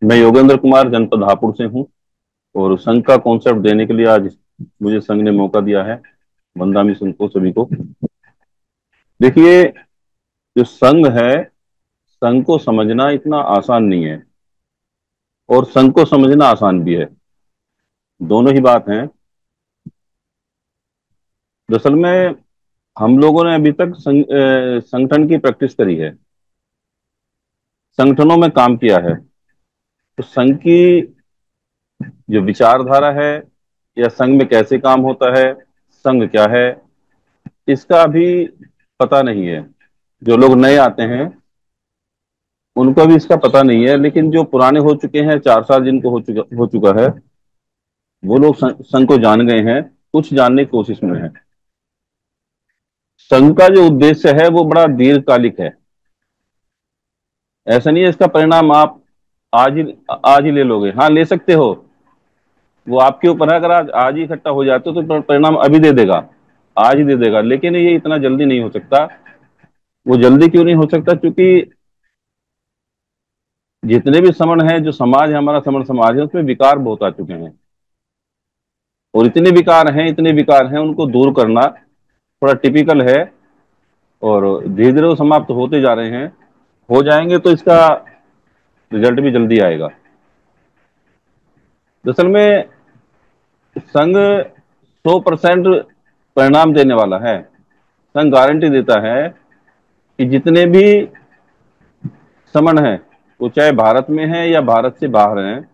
मैं योगेंद्र कुमार जनपद हापुड़ से हूँ। और संघ का कॉन्सेप्ट देने के लिए आज मुझे संघ ने मौका दिया है। वंदामी संघ को, सभी को। देखिए, जो संघ है, संघ को समझना इतना आसान नहीं है, और संघ को समझना आसान भी है। दोनों ही बात है। दरअसल में हम लोगों ने अभी तक संगठन की प्रैक्टिस करी है, संगठनों में काम किया है। तो संघ की जो विचारधारा है, या संघ में कैसे काम होता है, संघ क्या है, इसका अभी पता नहीं है। जो लोग नए आते हैं उनको भी इसका पता नहीं है, लेकिन जो पुराने हो चुके हैं, 4 साल जिनको हो चुका है, वो लोग संघ को जान गए हैं, कुछ जानने की कोशिश में है। संघ का जो उद्देश्य है वो बड़ा दीर्घकालिक है। ऐसा नहीं है इसका परिणाम आप आज ही आज ही ले लोगे। हाँ, ले सकते हो, वो आपके ऊपर है। अगर आज आज ही इकट्ठा हो जाते हो तो परिणाम अभी दे देगा, आज ही दे देगा। लेकिन ये इतना जल्दी नहीं हो सकता। वो जल्दी क्यों नहीं हो सकता? क्योंकि जितने भी समण हैं, जो समाज है, हमारा समण समाज है, उसमें विकार बहुत आ चुके हैं। और इतने विकार हैं, उनको दूर करना थोड़ा टिपिकल है। और धीरे धीरे वो समाप्त होते जा रहे हैं। हो जाएंगे तो इसका रिजल्ट भी जल्दी आएगा। दरअसल में संघ 100% परिणाम देने वाला है। संघ गारंटी देता है कि जितने भी समण हैं, वो चाहे भारत में हैं या भारत से बाहर हैं,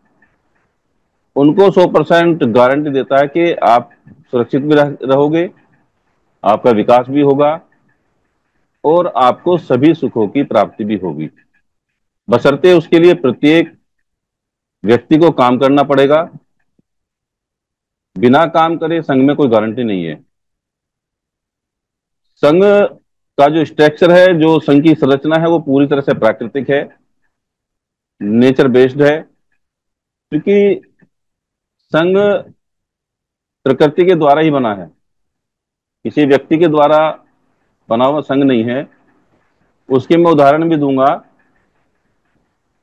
उनको 100% गारंटी देता है कि आप सुरक्षित भी रहोगे, आपका विकास भी होगा, और आपको सभी सुखों की प्राप्ति भी होगी। बशर्ते उसके लिए प्रत्येक व्यक्ति को काम करना पड़ेगा। बिना काम करे संघ में कोई गारंटी नहीं है। संघ का जो स्ट्रक्चर है, जो संघ की संरचना है, वो पूरी तरह से प्राकृतिक है, नेचर बेस्ड है। क्योंकि संघ प्रकृति के द्वारा ही बना है, किसी व्यक्ति के द्वारा बना हुआ संघ नहीं है। उसके मैं उदाहरण भी दूंगा।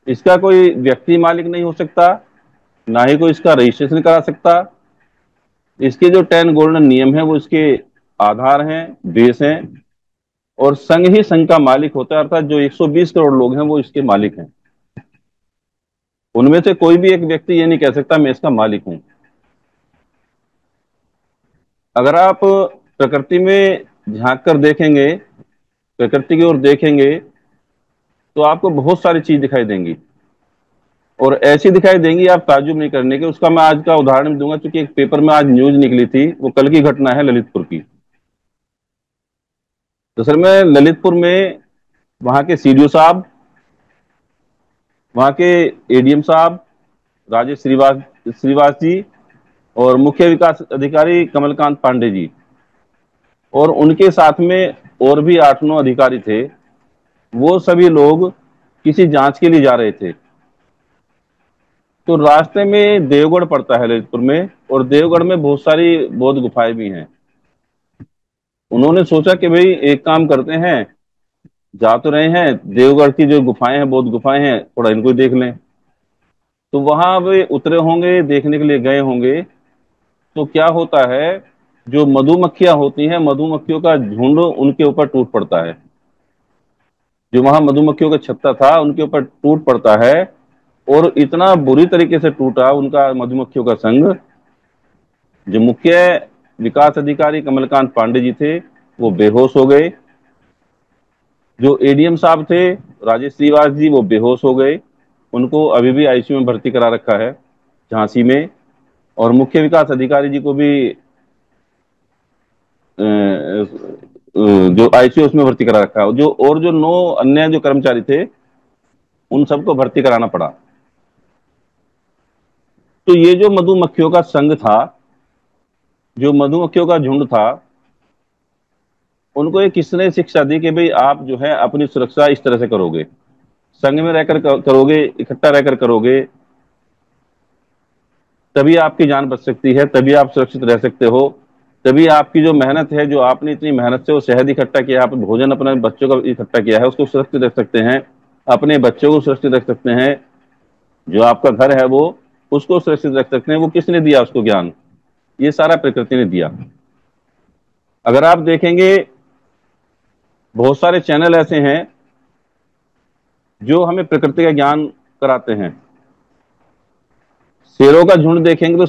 इसका कोई व्यक्ति मालिक नहीं हो सकता, ना ही कोई इसका रजिस्ट्रेशन करा सकता। इसके जो 10 गोल्डन नियम है, वो इसके आधार हैं, बेस हैं। और संघ ही संघ का मालिक होता है, अर्थात जो 120 करोड़ लोग हैं वो इसके मालिक हैं। उनमें से कोई भी एक व्यक्ति ये नहीं कह सकता मैं इसका मालिक हूं। अगर आप प्रकृति में झांक कर देखेंगे, प्रकृति की ओर देखेंगे, तो आपको बहुत सारी चीज दिखाई देंगी, और ऐसी दिखाई देंगी आप ताज्जुब नहीं करने के। उसका मैं आज का उदाहरण भी दूंगा, क्योंकि एक पेपर में आज न्यूज निकली थी, वो कल की घटना है, ललितपुर की। तो सर, मैं ललितपुर में वहां के सीडीओ साहब, वहां के एडीएम साहब राजेश श्रीवास जी, और मुख्य विकास अधिकारी कमलकांत पांडे जी, और उनके साथ में और भी 8-9 अधिकारी थे। वो सभी लोग किसी जांच के लिए जा रहे थे। तो रास्ते में देवगढ़ पड़ता है ललितपुर में, और देवगढ़ में बहुत सारी बौद्ध गुफाएं भी हैं। उन्होंने सोचा कि भाई एक काम करते हैं, जा तो रहे हैं, देवगढ़ की जो गुफाएं हैं, बौद्ध गुफाएं हैं, थोड़ा इनको ही देख लें। तो वहां वे उतरे होंगे, देखने के लिए गए होंगे। तो क्या होता है, जो मधुमक्खियां होती हैं, मधुमक्खियों का झुंड उनके ऊपर टूट पड़ता है। जो वहां मधुमक्खियों का छत्ता था, उनके ऊपर टूट पड़ता है। और इतना बुरी तरीके से टूटा उनका मधुमक्खियों का संघ। जो मुख्य विकास अधिकारी कमलकांत पांडे जी थे, वो बेहोश हो गए। जो एडीएम साहब थे राजेश श्रीवास जी, वो बेहोश हो गए। उनको अभी भी आईसीयू में भर्ती करा रखा है, झांसी में। और मुख्य विकास अधिकारी जी को भी जो आईसीयू उसमें भर्ती करा रखा है। जो और जो 9 अन्य जो कर्मचारी थे, उन सबको भर्ती कराना पड़ा। तो ये जो मधुमक्खियों का संघ था, जो मधुमक्खियों का झुंड था, उनको ये किसने शिक्षा दी कि भाई आप जो है अपनी सुरक्षा इस तरह से करोगे, संघ में रहकर करोगे, इकट्ठा रहकर करोगे, तभी आपकी जान बच सकती है, तभी आप सुरक्षित रह सकते हो। तभी आपकी जो मेहनत है, जो आपने इतनी मेहनत से वो शहद इकट्ठा किया, आप भोजन अपने बच्चों का इकट्ठा किया है, उसको सुरक्षित रख सकते हैं, अपने बच्चों को सुरक्षित रख सकते हैं। जो आपका घर है वो उसको सुरक्षित रख सकते हैं। वो किसने दिया उसको ज्ञान? ये सारा प्रकृति ने दिया। अगर आप देखेंगे बहुत सारे चैनल ऐसे हैं जो हमें प्रकृति का ज्ञान कराते हैं। शेरों का झुंड देखेंगे तो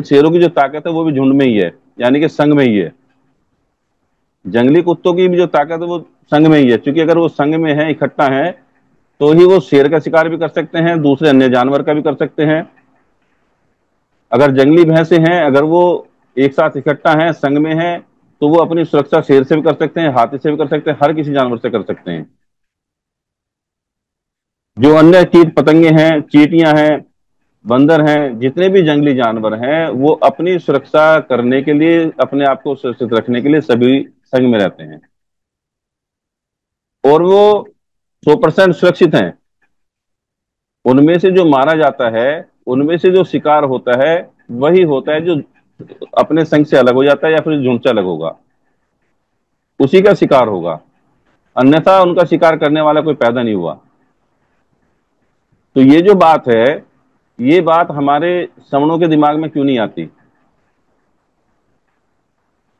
शेरों की जो ताकत है वो भी झुंड में ही है, यानी कि संग में ही है। जंगली कुत्तों की भी जो ताकत है वो संग में ही है, क्योंकि अगर वो संग में है, इकट्ठा है, तो ही वो शेर का शिकार भी कर सकते हैं, दूसरे अन्य जानवर का भी कर सकते हैं। अगर जंगली भैंसे हैं, अगर वो एक साथ इकट्ठा हैं, संग में हैं, तो वो अपनी सुरक्षा शेर से भी कर सकते हैं, हाथी से भी कर सकते हैं, हर किसी जानवर से कर सकते हैं। जो अन्य कीट पतंगे हैं, चींटियां हैं, बंदर हैं, जितने भी जंगली जानवर हैं, वो अपनी सुरक्षा करने के लिए, अपने आप को सुरक्षित रखने के लिए सभी संग में रहते हैं, और वो 100% सुरक्षित हैं। उनमें से जो मारा जाता है, उनमें से जो शिकार होता है, वही होता है जो अपने संग से अलग हो जाता है या फिर झुंड से अलग होगा, उसी का शिकार होगा। अन्यथा उनका शिकार करने वाला कोई पैदा नहीं हुआ। तो ये जो बात है, ये बात हमारे श्रमणों के दिमाग में क्यों नहीं आती?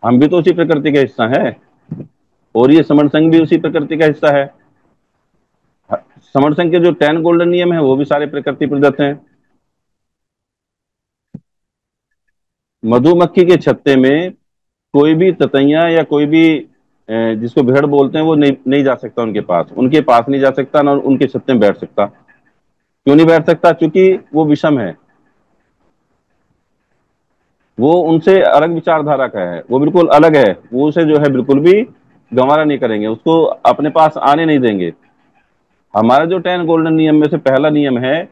हम भी तो उसी प्रकृति का हिस्सा है, और ये समण संघ भी उसी प्रकृति का हिस्सा है। समण संघ के जो 10 गोल्डन नियम है वो भी सारे प्रकृति प्रदत्त हैं। मधुमक्खी के छत्ते में कोई भी ततैया या कोई भी जिसको भेड़ बोलते हैं वो नहीं जा सकता, उनके पास नहीं जा सकता, ना उनके छत्ते में बैठ सकता। क्यों नहीं बैठ सकता? क्योंकि वो विषम है, वो उनसे अलग विचारधारा का है, वो बिल्कुल अलग है, वो उसे जो है बिल्कुल भी गंवारा नहीं करेंगे, उसको अपने पास आने नहीं देंगे। हमारा जो 10 गोल्डन नियम में से पहला नियम है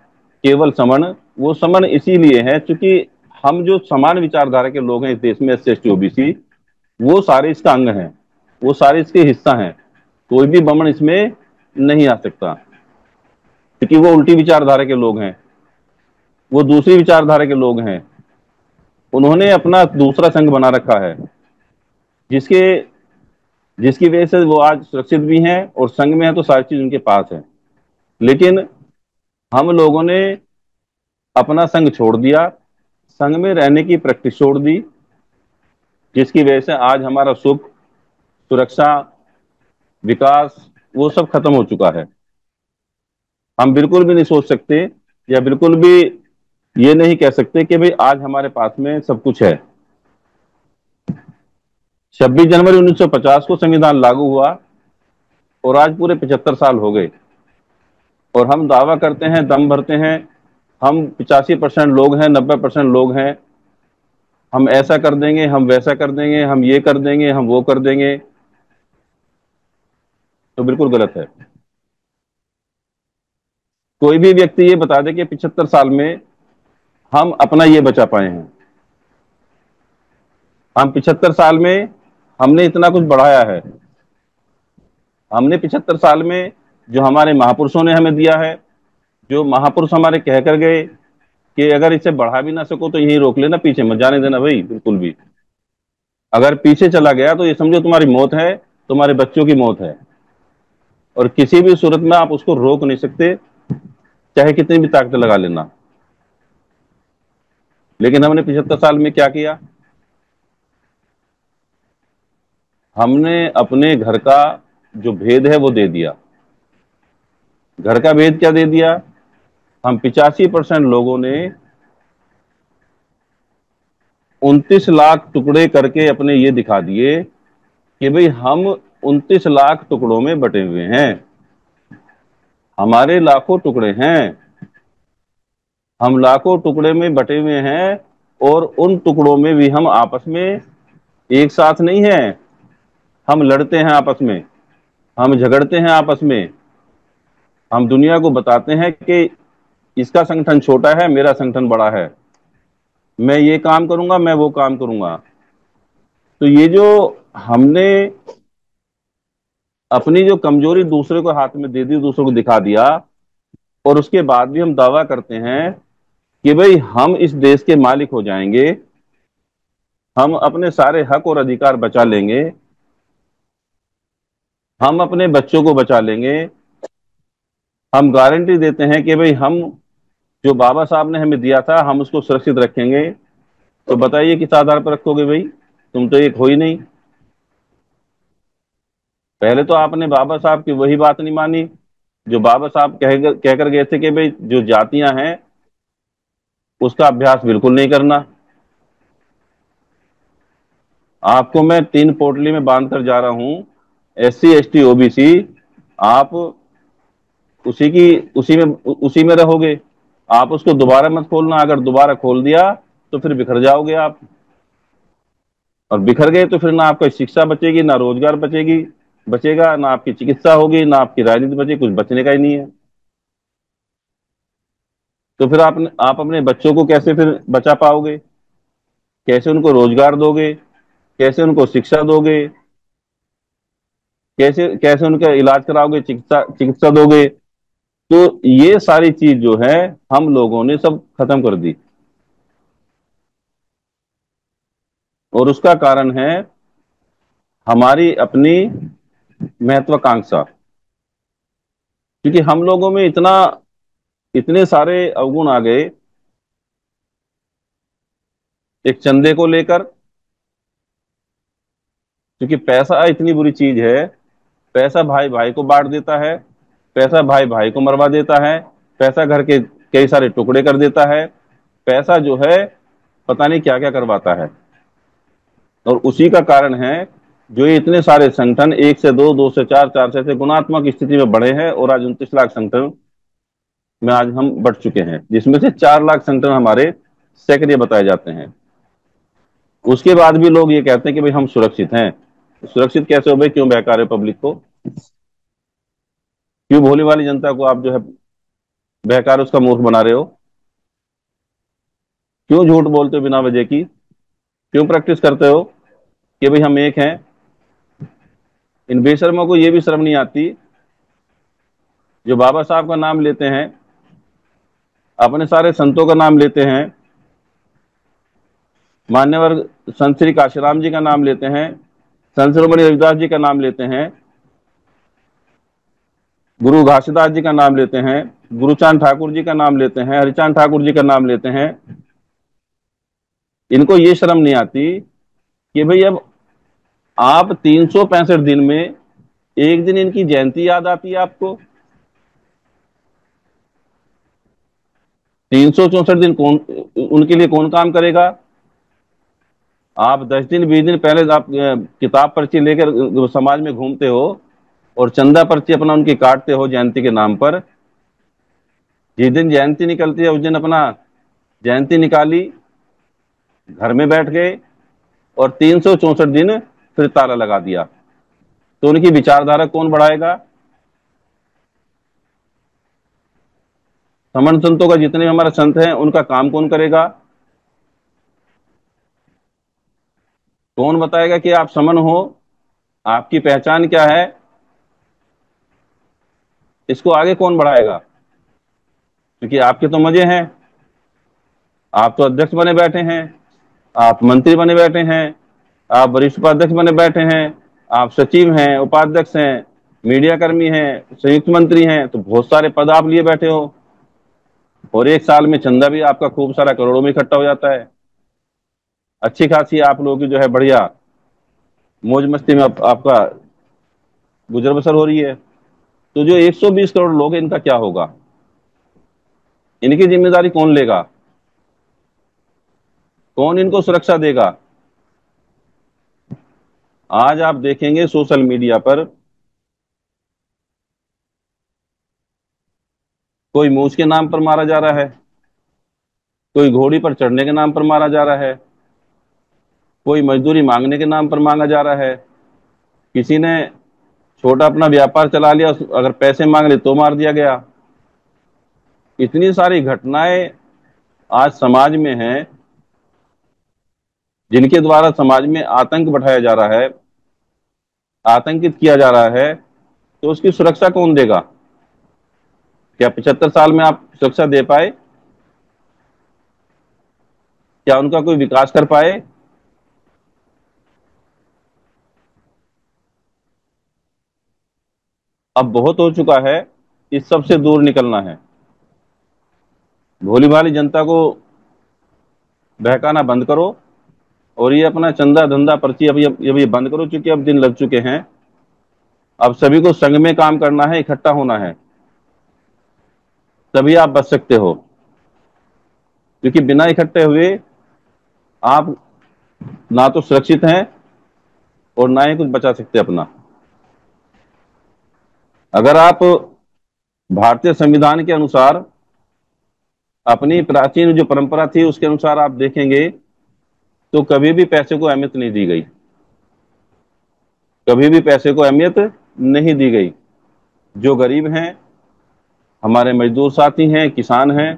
केवल समन, वो समन इसीलिए है क्योंकि हम जो समान विचारधारा के लोग हैं इस देश में, SC ST OBC, वो सारे इसका अंग हैं, वो सारे इसके हिस्सा हैं। कोई भी बमन इसमें नहीं आ सकता, क्योंकि वो उल्टी विचारधारा के लोग हैं, वो दूसरी विचारधारा के लोग हैं। उन्होंने अपना दूसरा संघ बना रखा है, जिसके जिसकी वजह से वो आज सुरक्षित भी हैं और संघ में है, तो सारी चीज उनके पास है। लेकिन हम लोगों ने अपना संघ छोड़ दिया, संघ में रहने की प्रैक्टिस छोड़ दी, जिसकी वजह से आज हमारा सुख, सुरक्षा, विकास, वो सब खत्म हो चुका है। हम बिल्कुल भी नहीं सोच सकते, या बिल्कुल भी ये नहीं कह सकते कि भाई आज हमारे पास में सब कुछ है। 26 जनवरी 1950 को संविधान लागू हुआ और आज पूरे 75 साल हो गए, और हम दावा करते हैं, दम भरते हैं, हम 85% लोग हैं, 90% लोग हैं, हम ऐसा कर देंगे, हम वैसा कर देंगे, हम ये कर देंगे, हम वो कर देंगे। तो बिल्कुल गलत है। कोई भी व्यक्ति ये बता दे कि 75 साल में हम अपना ये बचा पाए हैं, हम 75 साल में हमने इतना कुछ बढ़ाया है, हमने 75 साल में जो हमारे महापुरुषों ने हमें दिया है, जो महापुरुष हमारे कह कर गए कि अगर इसे बढ़ा भी ना सको तो यहीं रोक लेना, पीछे मत जाने देना भाई बिल्कुल भी। अगर पीछे चला गया तो ये समझो तुम्हारी मौत है, तुम्हारे बच्चों की मौत है, और किसी भी सूरत में आप उसको रोक नहीं सकते, चाहे कितनी भी ताकत लगा लेना। लेकिन हमने 75 साल में क्या किया? हमने अपने घर का जो भेद है वो दे दिया। घर का भेद क्या दे दिया? हम 85% लोगों ने 29 लाख टुकड़े करके अपने ये दिखा दिए कि भाई हम 29 लाख टुकड़ों में बटे हुए हैं, हमारे लाखों टुकड़े हैं, हम लाखों टुकड़े में बटे हुए हैं, और उन टुकड़ों में भी हम आपस में एक साथ नहीं है। हम लड़ते हैं आपस में, हम झगड़ते हैं आपस में, हम दुनिया को बताते हैं कि इसका संगठन छोटा है, मेरा संगठन बड़ा है, मैं ये काम करूंगा, मैं वो काम करूंगा। तो ये जो हमने अपनी जो कमजोरी दूसरे को हाथ में दे दी, दूसरे को दिखा दिया, और उसके बाद भी हम दावा करते हैं कि भाई हम इस देश के मालिक हो जाएंगे, हम अपने सारे हक और अधिकार बचा लेंगे, हम अपने बच्चों को बचा लेंगे, हम गारंटी देते हैं कि भाई हम जो बाबा साहब ने हमें दिया था हम उसको सुरक्षित रखेंगे, तो बताइए किस आधार पर रखोगे भाई? तुम तो एक हो ही नहीं। पहले तो आपने बाबा साहब की वही बात नहीं मानी जो बाबा साहब कहकर गए थे कि भाई जो जातियां हैं उसका अभ्यास बिल्कुल नहीं करना। आपको मैं तीन पोटली में बांध कर जा रहा हूं, SC ST OBC, आप उसी में रहोगे। आप उसको दोबारा मत खोलना, अगर दोबारा खोल दिया तो फिर बिखर जाओगे आप। और बिखर गए तो फिर ना आपका शिक्षा बचेगी, ना रोजगार बचेगा, ना आपकी चिकित्सा होगी, ना आपकी राजनीति बचेगी, कुछ बचने का ही नहीं है। तो फिर आप अपने बच्चों को कैसे फिर बचा पाओगे? कैसे उनको रोजगार दोगे? कैसे उनको शिक्षा दोगे? कैसे कैसे उनका इलाज कराओगे, चिकित्सा चिकित्सा दोगे? तो ये सारी चीज जो है हम लोगों ने सब खत्म कर दी। और उसका कारण है हमारी अपनी महत्वाकांक्षा। क्योंकि हम लोगों में इतने सारे अवगुण आ गए। एक चंदे को लेकर, क्योंकि पैसा इतनी बुरी चीज है। पैसा भाई भाई को बांट देता है, पैसा भाई भाई को मरवा देता है, पैसा घर के कई सारे टुकड़े कर देता है। पैसा जो है पता नहीं क्या क्या करवाता है। और उसी का कारण है जो ये इतने सारे संगठन, एक से दो, दो से चार, चार से ऐसे गुणात्मक स्थिति में बढ़े हैं, और आज 29 लाख संगठन में आज हम बढ़ चुके हैं, जिसमें से 4 लाख संगठन हमारे सक्रिय बताए जाते हैं। उसके बाद भी लोग ये कहते हैं कि भाई हम सुरक्षित हैं। सुरक्षित कैसे हो भाई? क्यों बहका रहे हो पब्लिक को? क्यों भोली वाली जनता को आप जो है बहका रहे हो, उसका मूर्ख बना रहे हो? क्यों झूठ बोलते हो बिना वजह की? क्यों प्रैक्टिस करते हो कि भाई हम एक हैं? इन बेशर्मों को ये भी शर्म नहीं आती जो बाबा साहब का नाम लेते हैं, अपने सारे संतों का नाम लेते हैं, मान्यवर संत श्री काशीराम जी का नाम लेते हैं, संत शिरोमणि रविदास जी का नाम लेते हैं, गुरु घासीदास जी का नाम लेते हैं, गुरुचांद ठाकुर जी का नाम लेते हैं, हरिचांद ठाकुर जी का नाम लेते हैं। इनको ये शर्म नहीं आती कि भाई अब आप 365 दिन में एक दिन इनकी जयंती याद आती है आपको? 364 दिन कौन उनके लिए कौन काम करेगा? आप 10 दिन 20 दिन पहले आप किताब पर्ची लेकर समाज में घूमते हो और चंदा पर्ची अपना उनकी काटते हो जयंती के नाम पर। जिस दिन जयंती निकलती है उस दिन अपना जयंती निकाली, घर में बैठ गए, और 364 दिन फिर ताला लगा दिया। तो उनकी विचारधारा कौन बढ़ाएगा? समण संतों का जितने हमारे संत हैं उनका काम कौन करेगा? कौन बताएगा कि आप समन हो, आपकी पहचान क्या है? इसको आगे कौन बढ़ाएगा? क्योंकि आपके तो मजे हैं। आप तो अध्यक्ष बने बैठे हैं, आप मंत्री बने बैठे हैं, आप वरिष्ठ उपाध्यक्ष बने बैठे हैं, आप सचिव हैं, उपाध्यक्ष हैं, मीडिया कर्मी हैं, संयुक्त मंत्री हैं, तो बहुत सारे पद आप लिए बैठे हो। और एक साल में चंदा भी आपका खूब सारा करोड़ों में इकट्ठा हो जाता है। अच्छी खासी आप लोगों की जो है बढ़िया मौज मस्ती में आपका गुजर बसर हो रही है। तो जो 120 करोड़ लोग हैं इनका क्या होगा? इनकी जिम्मेदारी कौन लेगा? कौन इनको सुरक्षा देगा? आज आप देखेंगे सोशल मीडिया पर कोई मूछ के नाम पर मारा जा रहा है, कोई घोड़ी पर चढ़ने के नाम पर मारा जा रहा है, कोई मजदूरी मांगने के नाम पर मांगा जा रहा है, किसी ने छोटा अपना व्यापार चला लिया, अगर पैसे मांग ले तो मार दिया गया। इतनी सारी घटनाएं आज समाज में हैं जिनके द्वारा समाज में आतंक बढ़ाया जा रहा है, आतंकित किया जा रहा है। तो उसकी सुरक्षा कौन देगा? क्या 75 साल में आप सुरक्षा दे पाए? क्या उनका कोई विकास कर पाए? अब बहुत हो चुका है, इस सब से दूर निकलना है। भोली भाली जनता को बहकाना बंद करो, और ये अपना चंदा धंधा पर्ची अब ये बंद करो, क्योंकि अब दिन लग चुके हैं। अब सभी को संघ में काम करना है, इकट्ठा होना है, तभी आप बच सकते हो। क्योंकि बिना इकट्ठे हुए आप ना तो सुरक्षित हैं और ना ही कुछ बचा सकते अपना। अगर आप भारतीय संविधान के अनुसार, अपनी प्राचीन जो परंपरा थी उसके अनुसार आप देखेंगे, तो कभी भी पैसे को अहमियत नहीं दी गई, कभी भी पैसे को अहमियत नहीं दी गई। जो गरीब हैं, हमारे मजदूर साथी हैं, किसान हैं,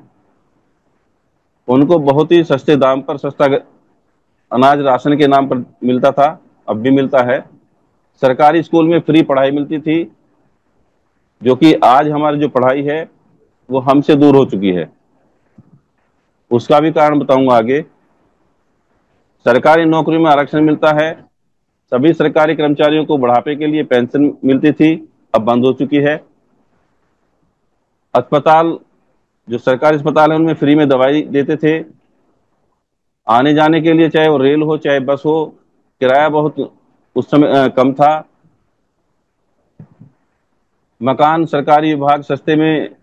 उनको बहुत ही सस्ते दाम पर सस्ता अनाज राशन के नाम पर मिलता था, अब भी मिलता है। सरकारी स्कूल में फ्री पढ़ाई मिलती थी, जो कि आज हमारी जो पढ़ाई है वो हमसे दूर हो चुकी है। उसका भी कारण बताऊंगा आगे। सरकारी नौकरी में आरक्षण मिलता है, सभी सरकारी कर्मचारियों को बुढ़ापे के लिए पेंशन मिलती थी, अब बंद हो चुकी है। अस्पताल, जो सरकारी अस्पताल है उनमें फ्री में दवाई देते थे। आने जाने के लिए, चाहे वो रेल हो चाहे बस हो, किराया बहुत उस समय कम था। मकान सरकारी विभाग सस्ते में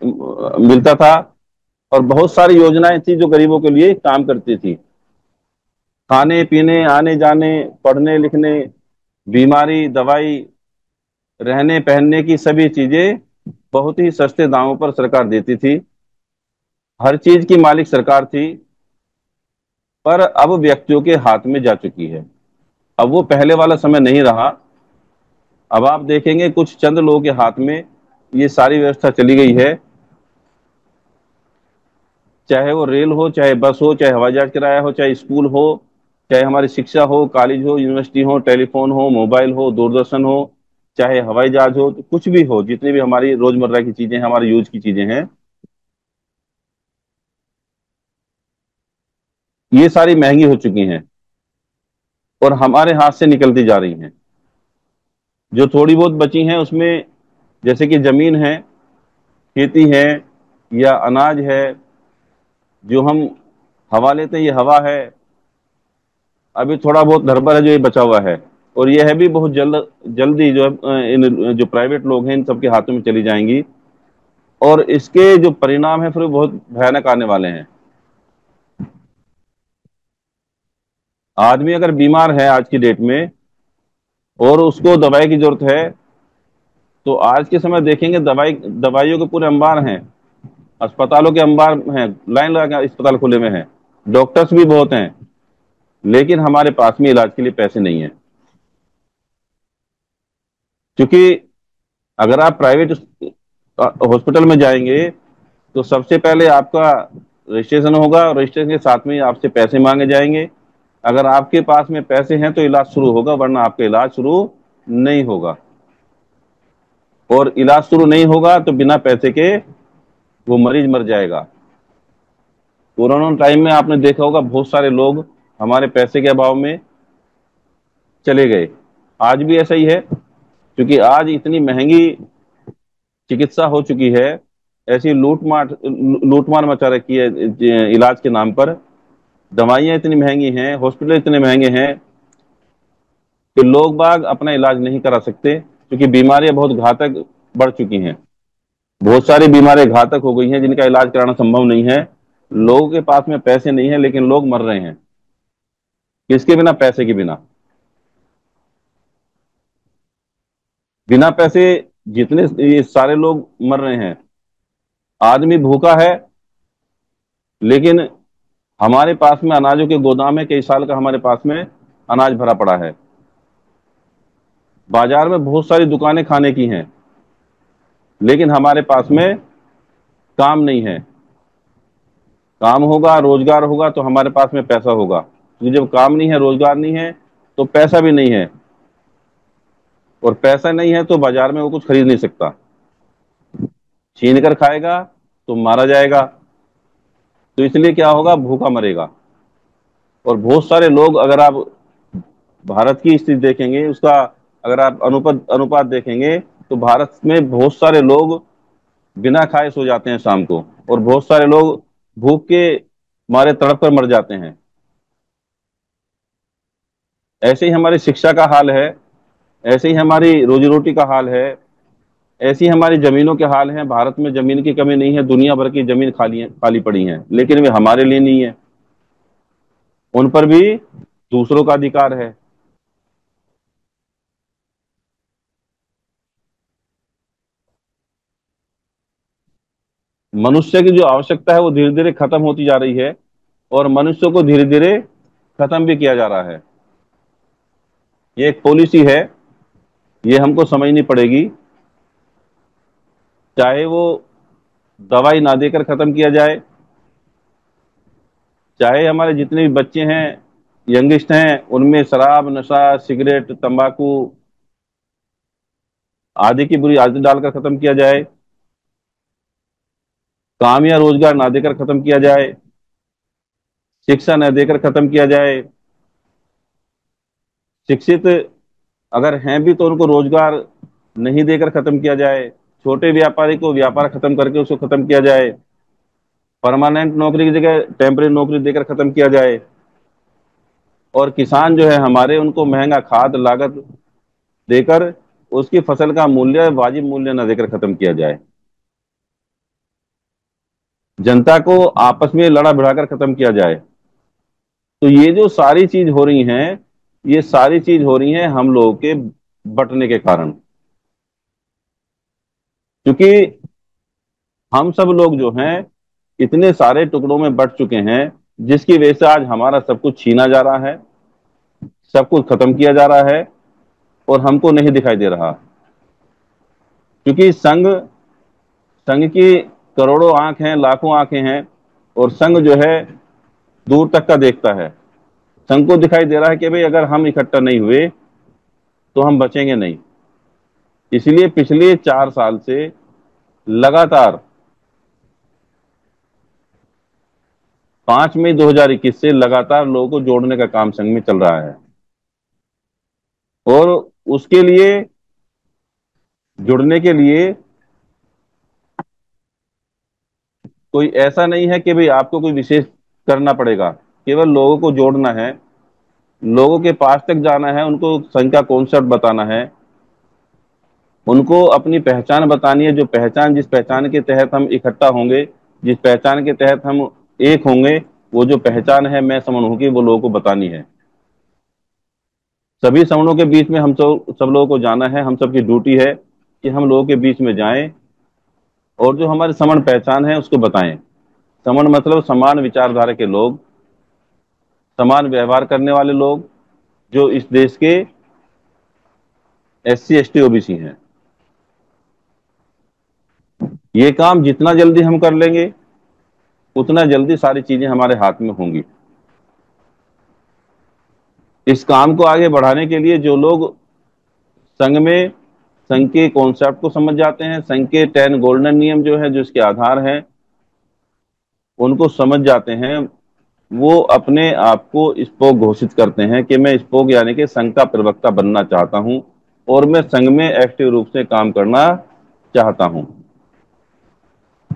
मिलता था, और बहुत सारी योजनाएं थी जो गरीबों के लिए काम करती थी। खाने पीने, आने जाने, पढ़ने लिखने, बीमारी, दवाई, रहने पहनने की सभी चीजें बहुत ही सस्ते दामों पर सरकार देती थी। हर चीज की मालिक सरकार थी। पर अब व्यक्तियों के हाथ में जा चुकी है। अब वो पहले वाला समय नहीं रहा। अब आप देखेंगे कुछ चंद लोगों के हाथ में ये सारी व्यवस्था चली गई है। चाहे वो रेल हो, चाहे बस हो, चाहे हवाई जहाज किराया हो, चाहे स्कूल हो, चाहे हमारी शिक्षा हो, कॉलेज हो, यूनिवर्सिटी हो, टेलीफोन हो, मोबाइल हो, दूरदर्शन हो, चाहे हवाई जहाज हो, तो कुछ भी हो, जितनी भी हमारी रोजमर्रा की चीजें हैं, हमारे यूज की चीजें हैं, ये सारी महंगी हो चुकी हैं और हमारे हाथ से निकलती जा रही हैं। जो थोड़ी बहुत बची हैं उसमें, जैसे कि जमीन है, खेती है, या अनाज है, जो हम हवा लेते हैं, ये हवा है। अभी थोड़ा बहुत धरबर है जो ये बचा हुआ है, और ये है भी बहुत जल्दी जो है इन जो प्राइवेट लोग हैं इन सबके हाथों में चली जाएंगी, और इसके जो परिणाम है फिर वो बहुत भयानक आने वाले हैं। आदमी अगर बीमार है आज की डेट में और उसको दवाई की जरूरत है, तो आज के समय देखेंगे दवाइयों के पूरे अंबार हैं, अस्पतालों के अंबार हैं, लाइन लगा के अस्पताल खुले में हैं, डॉक्टर्स भी बहुत हैं, लेकिन हमारे पास में इलाज के लिए पैसे नहीं है। क्योंकि अगर आप प्राइवेट हॉस्पिटल में जाएंगे, तो सबसे पहले आपका रजिस्ट्रेशन होगा, और रजिस्ट्रेशन के साथ में ही आपसे पैसे मांगे जाएंगे। अगर आपके पास में पैसे हैं तो इलाज शुरू होगा, वरना आपका इलाज शुरू नहीं होगा। और इलाज शुरू नहीं होगा तो बिना पैसे के वो मरीज मर जाएगा। कोरोना टाइम में आपने देखा होगा बहुत सारे लोग हमारे पैसे के अभाव में चले गए। आज भी ऐसा ही है, क्योंकि आज इतनी महंगी चिकित्सा हो चुकी है, ऐसी लूटमार मचा रखी है इलाज के नाम पर। दवाइयां इतनी महंगी हैं, हॉस्पिटल इतने महंगे हैं कि लोग बाग अपना इलाज नहीं करा सकते, क्योंकि बीमारियां बहुत घातक बढ़ चुकी हैं। बहुत सारी बीमारियां घातक हो गई हैं जिनका इलाज कराना संभव नहीं है। लोगों के पास में पैसे नहीं है, लेकिन लोग मर रहे हैं। किसके बिना? पैसे के बिना। बिना पैसे जितने ये सारे लोग मर रहे हैं। आदमी भूखा है, लेकिन हमारे पास में अनाजों के गोदाम है, कई साल का हमारे पास में अनाज भरा पड़ा है। बाजार में बहुत सारी दुकानें खाने की हैं, लेकिन हमारे पास में काम नहीं है। काम होगा, रोजगार होगा, तो हमारे पास में पैसा होगा, क्योंकि जब काम नहीं है, रोजगार नहीं है, तो पैसा भी नहीं है, और पैसा नहीं है तो बाजार में वो कुछ खरीद नहीं सकता। छीन कर खाएगा तो मारा जाएगा। तो इसलिए क्या होगा? भूखा मरेगा। और बहुत सारे लोग, अगर आप भारत की स्थिति देखेंगे, उसका अगर आप अनुपात अनुपात देखेंगे, तो भारत में बहुत सारे लोग बिना खाए सो जाते हैं शाम को, और बहुत सारे लोग भूख के मारे तड़प कर मर जाते हैं। ऐसे ही हमारी शिक्षा का हाल है, ऐसे ही हमारी रोजी रोटी का हाल है, ऐसी हमारी जमीनों के हाल हैं। भारत में जमीन की कमी नहीं है, दुनिया भर की जमीन खाली पड़ी है, लेकिन वे हमारे लिए नहीं है। उन पर भी दूसरों का अधिकार है। मनुष्य की जो आवश्यकता है वो धीरे धीरे खत्म होती जा रही है, और मनुष्य को धीरे धीरे खत्म भी किया जा रहा है। ये एक पॉलिसी है, ये हमको समझनी पड़ेगी। चाहे वो दवाई ना देकर खत्म किया जाए, चाहे हमारे जितने भी बच्चे हैं, यंगिस्ट हैं, उनमें शराब, नशा, सिगरेट, तंबाकू आदि की बुरी आदत डालकर खत्म किया जाए, काम या रोजगार ना देकर खत्म किया जाए, शिक्षा न देकर खत्म किया जाए, शिक्षित अगर हैं भी तो उनको रोजगार नहीं देकर खत्म किया जाए, छोटे व्यापारी को व्यापार खत्म करके उसको खत्म किया जाए, परमानेंट नौकरी की जगह टेम्परेरी नौकरी देकर खत्म किया जाए, और किसान जो है हमारे, उनको महंगा खाद लागत देकर उसकी फसल का मूल्य वाजिब मूल्य न देकर खत्म किया जाए, जनता को आपस में लड़ा भिड़ाकर खत्म किया जाए। तो ये जो सारी चीज हो रही हैं, ये सारी चीज हो रही हैं हम लोगों के बंटने के कारण। क्योंकि हम सब लोग जो हैं इतने सारे टुकड़ों में बट चुके हैं, जिसकी वजह से आज हमारा सब कुछ छीना जा रहा है, सब कुछ खत्म किया जा रहा है, और हमको नहीं दिखाई दे रहा। क्योंकि संघ की करोड़ों आंख हैं, लाखों आंखें हैं, और संघ जो है दूर तक का देखता है। संघ को दिखाई दे रहा है कि भाई अगर हम इकट्ठा नहीं हुए तो हम बचेंगे नहीं। इसलिए पिछले 4 साल से लगातार 5 मई 2021 से लगातार लोगों को जोड़ने का काम संघ में चल रहा है। और उसके लिए, जुड़ने के लिए कोई ऐसा नहीं है कि भाई आपको कोई विशेष करना पड़ेगा, केवल लोगों को जोड़ना है, लोगों के पास तक जाना है, उनको संघ का कॉन्सेप्ट बताना है, उनको अपनी पहचान बतानी है। जो पहचान, जिस पहचान के तहत हम इकट्ठा होंगे, जिस पहचान के तहत हम एक होंगे, वो जो पहचान है मैं समझ होगी, वो लोगों को बतानी है। सभी समूहों के बीच में हम सब लोगों को जाना है। हम सबकी ड्यूटी है कि हम लोगों के बीच में जाएं, और जो हमारी समण पहचान है उसको बताएं। समण मतलब समान विचारधारा के लोग, समान व्यवहार करने वाले लोग, जो इस देश के SC ST OBC हैं। ये काम जितना जल्दी हम कर लेंगे, उतना जल्दी सारी चीजें हमारे हाथ में होंगी। इस काम को आगे बढ़ाने के लिए जो लोग संघ में, संघ के कॉन्सेप्ट को समझ जाते हैं, संघ के 10 गोल्डन नियम जो है, जो इसके आधार हैं, उनको समझ जाते हैं, वो अपने आप को स्पोक घोषित करते हैं कि मैं स्पोक यानी कि संघ का प्रवक्ता बनना चाहता हूं, और मैं संघ में एक्टिव रूप से काम करना चाहता हूं।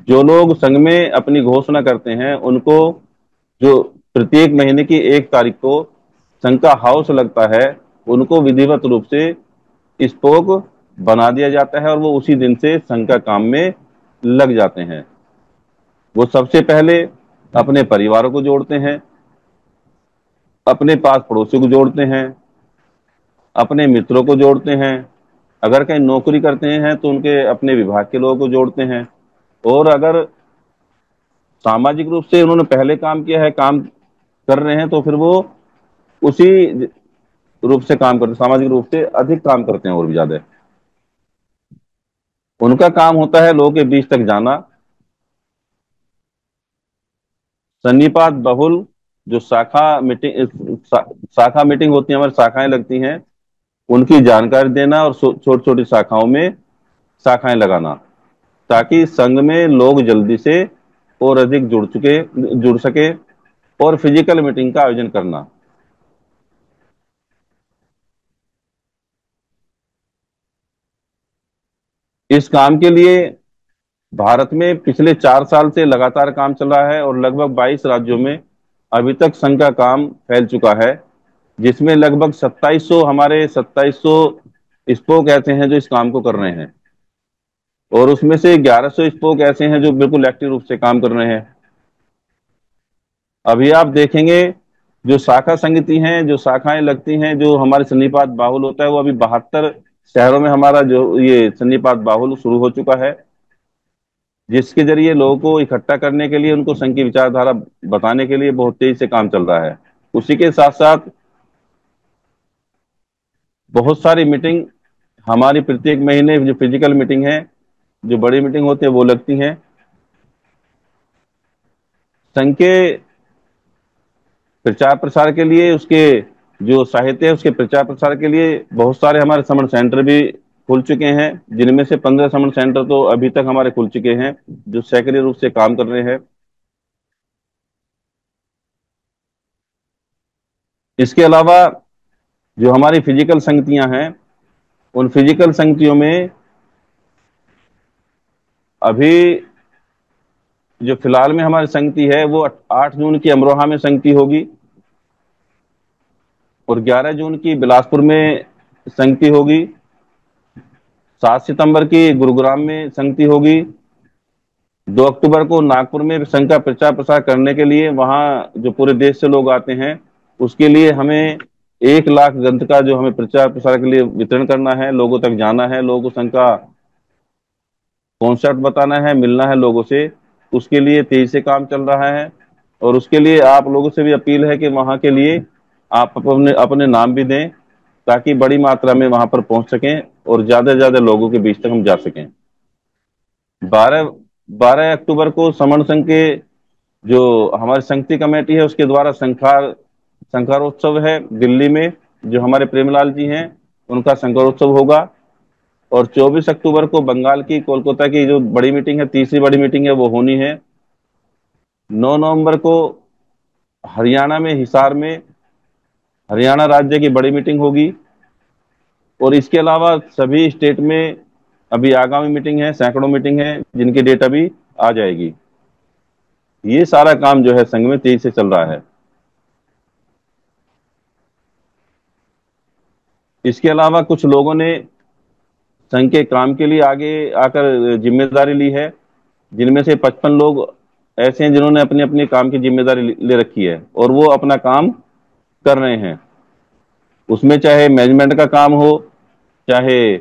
जो लोग संघ में अपनी घोषणा करते हैं, उनको जो प्रत्येक महीने की 1 तारीख को संघ का हाउस लगता है, उनको विधिवत रूप से स्पोक बना दिया जाता है, और वो उसी दिन से संघ का काम में लग जाते हैं। वो सबसे पहले अपने परिवारों को जोड़ते हैं, अपने पास पड़ोसियों को जोड़ते हैं, अपने मित्रों को जोड़ते हैं, अगर कहीं नौकरी करते हैं तो उनके अपने विभाग के लोगों को जोड़ते हैं, और अगर सामाजिक रूप से उन्होंने पहले काम किया है, काम कर रहे हैं, तो फिर वो उसी रूप से काम करते, सामाजिक रूप से अधिक काम करते हैं और भी ज्यादा। उनका काम होता है लोगों के बीच तक जाना, सन्निपात बहुल जो शाखा मीटिंग होती है, हमारी शाखाएं लगती हैं, उनकी जानकारी देना, और छोटी छोटी शाखाओं में शाखाएं लगाना, ताकि संघ में लोग जल्दी से और अधिक जुड़ सके, और फिजिकल मीटिंग का आयोजन करना। इस काम के लिए भारत में पिछले 4 साल से लगातार काम चल रहा है और लगभग 22 राज्यों में अभी तक संघ का काम फैल चुका है, जिसमें लगभग 2700 स्पोक ऐसे हैं जो इस काम को कर रहे हैं, और उसमें से 1100 स्पोक ऐसे हैं जो बिल्कुल एक्टिव रूप से काम कर रहे हैं। अभी आप देखेंगे जो शाखा समिति हैं, जो शाखाएं लगती हैं, जो हमारे सन्निपात बाहुल होता है, वो अभी 72 शहरों में हमारा जो ये सन्निपात बाहुल शुरू हो चुका है, जिसके जरिए लोगों को इकट्ठा करने के लिए, उनको संघ की विचारधारा बताने के लिए बहुत तेजी से काम चल रहा है। उसी के साथ साथ बहुत सारी मीटिंग हमारी प्रत्येक महीने जो फिजिकल मीटिंग है, जो बड़ी मीटिंग होती है, वो लगती हैं। संघ के प्रचार प्रसार के लिए, उसके जो साहित्य है उसके प्रचार प्रसार के लिए बहुत सारे हमारे समर सेंटर भी खुल चुके हैं, जिनमें से 15 समर सेंटर तो अभी तक हमारे खुल चुके हैं, जो सक्रिय रूप से काम कर रहे हैं। इसके अलावा जो हमारी फिजिकल संगतियां हैं, उन फिजिकल संगतियों में अभी जो फिलहाल में हमारी संगति है वो 8 जून की अमरोहा में संगति होगी, और 11 जून की बिलासपुर में संगति होगी, 7 सितंबर की गुरुग्राम में संगति होगी, 2 अक्टूबर को नागपुर में संघ का प्रचार प्रसार करने के लिए वहां जो पूरे देश से लोग आते हैं, उसके लिए हमें 1 लाख ग्रंथ का जो हमें प्रचार प्रसार के लिए वितरण करना है, लोगों तक जाना है, लोगों को संघ का कॉन्सेप्ट बताना है, मिलना है लोगों से। उसके लिए तेजी से काम चल रहा है, और उसके लिए आप लोगों से भी अपील है कि वहां के लिए आप अपने अपने नाम भी दें, ताकि बड़ी मात्रा में वहां पर पहुंच सकें और ज्यादा से ज्यादा लोगों के बीच तक हम जा सकें। 12 अक्टूबर को समण संघ के जो हमारी संघति कमेटी है उसके द्वारा शंखारोत्सव है दिल्ली में, जो हमारे प्रेमलाल जी हैं उनका शंखारोत्सव होगा। और 24 अक्टूबर को बंगाल की कोलकाता की जो बड़ी मीटिंग है, तीसरी बड़ी मीटिंग है, वो होनी है। 9 नवंबर को हरियाणा में हिसार में हरियाणा राज्य की बड़ी मीटिंग होगी, और इसके अलावा सभी स्टेट में अभी आगामी मीटिंग है, सैकड़ों मीटिंग है, जिनकी डेट अभी आ जाएगी। ये सारा काम जो है संघ में तेजी से चल रहा है। इसके अलावा कुछ लोगों ने संघ के काम के लिए आगे आकर जिम्मेदारी ली है, जिनमें से 55 लोग ऐसे हैं जिन्होंने अपनी अपनी काम की जिम्मेदारी ले रखी है और वो अपना काम कर रहे हैं। उसमें चाहे मैनेजमेंट का काम हो, चाहे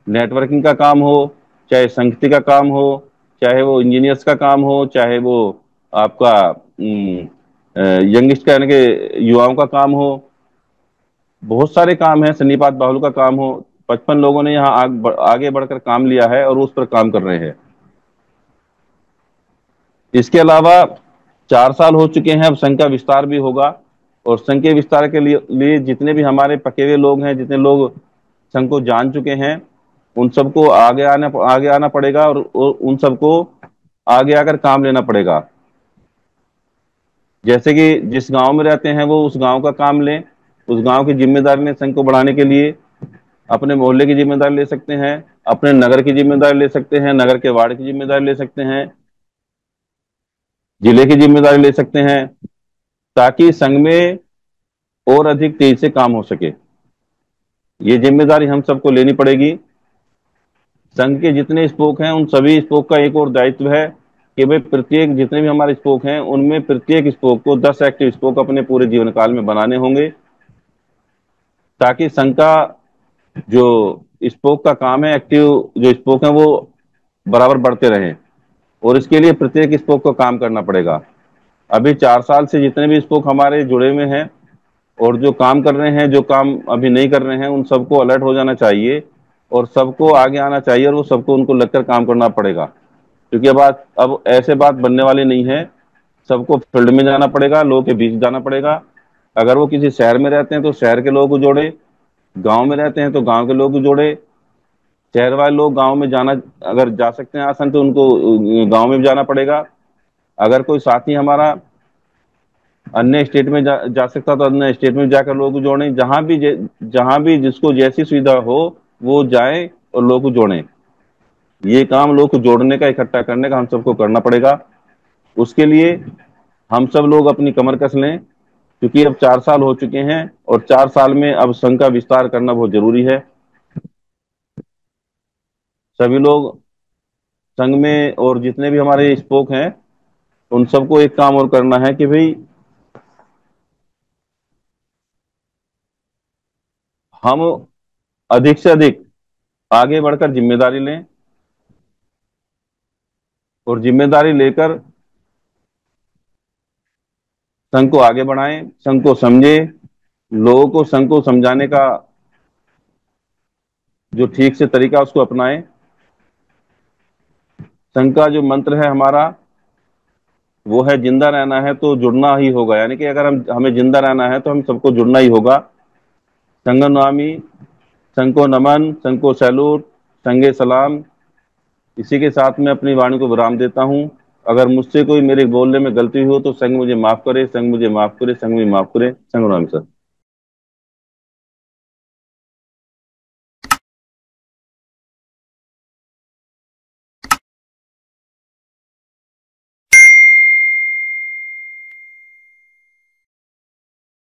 नेटवर्किंग का काम हो, चाहे संगति का काम हो, चाहे वो इंजीनियर्स का काम हो, चाहे वो आपका यंगस्ट यानी कि युवाओं का काम हो, बहुत सारे काम है, सन्निपात बाहुल का काम हो। 55 लोगों ने यहाँ आगे बढ़कर काम लिया है और उस पर काम कर रहे हैं। इसके अलावा 4 साल हो चुके हैं, अब संघ का विस्तार भी होगा, और संघ के विस्तार के लिए जितने भी हमारे पके हुए लोग हैं, जितने लोग संघ को जान चुके हैं, उन सबको आगे आना पड़ेगा, और उन सबको आगे आकर काम लेना पड़ेगा। जैसे कि जिस गांव में रहते हैं वो उस गांव का काम लें, उस गांव की जिम्मेदारी लें। संघ को बढ़ाने के लिए अपने मोहल्ले की जिम्मेदारी ले सकते हैं, अपने नगर की जिम्मेदारी ले सकते हैं, नगर के वार्ड की जिम्मेदारी ले सकते हैं, जिले की जिम्मेदारी ले सकते हैं, ताकि संघ में और अधिक तेजी से काम हो सके। ये जिम्मेदारी हम सबको लेनी पड़ेगी। संघ के जितने स्पोक हैं उन सभी स्पोक का एक और दायित्व है कि भाई प्रत्येक जितने भी हमारे स्पोक हैं उनमें प्रत्येक स्पोक को 10 एक्टिव स्पोक अपने पूरे जीवन काल में बनाने होंगे, ताकि संघ का जो स्पोक का काम है, एक्टिव जो स्पोक है, वो बराबर बढ़ते रहें। और इसके लिए प्रत्येक स्पोक को काम करना पड़ेगा। अभी 4 साल से जितने भी स्पोक हमारे जुड़े हुए हैं और जो काम कर रहे हैं, जो काम अभी नहीं कर रहे हैं, उन सबको अलर्ट हो जाना चाहिए और सबको आगे आना चाहिए, और वो सबको उनको लगकर काम करना पड़ेगा। क्योंकि अब ऐसे बात बनने वाली नहीं है। सबको फील्ड में जाना पड़ेगा, लोगों के बीच जाना पड़ेगा। अगर वो किसी शहर में रहते हैं तो शहर के लोगों को जोड़े, गांव में रहते हैं तो गांव के लोगों को जोड़े। शहर वाले लोग गांव में जाना अगर जा सकते हैं आसान, तो उनको गांव में भी जाना पड़ेगा। अगर कोई साथी हमारा अन्य स्टेट में जा सकता तो अन्य स्टेट में जाकर लोगों को जोड़ें। जहां भी जिसको जैसी सुविधा हो वो जाए और लोगों को जोड़ें। ये काम लोग को जोड़ने का, इकट्ठा करने का हम सबको करना पड़ेगा। उसके लिए हम सब लोग अपनी कमर कस लें, क्योंकि अब 4 साल हो चुके हैं और 4 साल में अब संघ का विस्तार करना बहुत जरूरी है। सभी लोग संघ में, और जितने भी हमारे स्पोक हैं, उन सबको एक काम और करना है कि भाई हम अधिक से अधिक आगे बढ़कर जिम्मेदारी लें, और जिम्मेदारी लेकर संघ को आगे बढ़ाएं, संघ को समझे, लोगों को संघ को समझाने का जो ठीक से तरीका उसको अपनाएं। संघ का जो मंत्र है हमारा, वो है जिंदा रहना है तो जुड़ना ही होगा। यानी कि अगर हम हमें जिंदा रहना है तो हम सबको जुड़ना ही होगा। संघ नामी, संघ को नमन, संघ को सैल्यूट, संघे सलाम। इसी के साथ मैं अपनी वाणी को विराम देता हूँ। अगर मुझसे कोई मेरे बोलने में गलती हो तो संघ मुझे माफ करे, संघ मुझे माफ करे, संघ मुझे माफ करे। संघ नाम सर।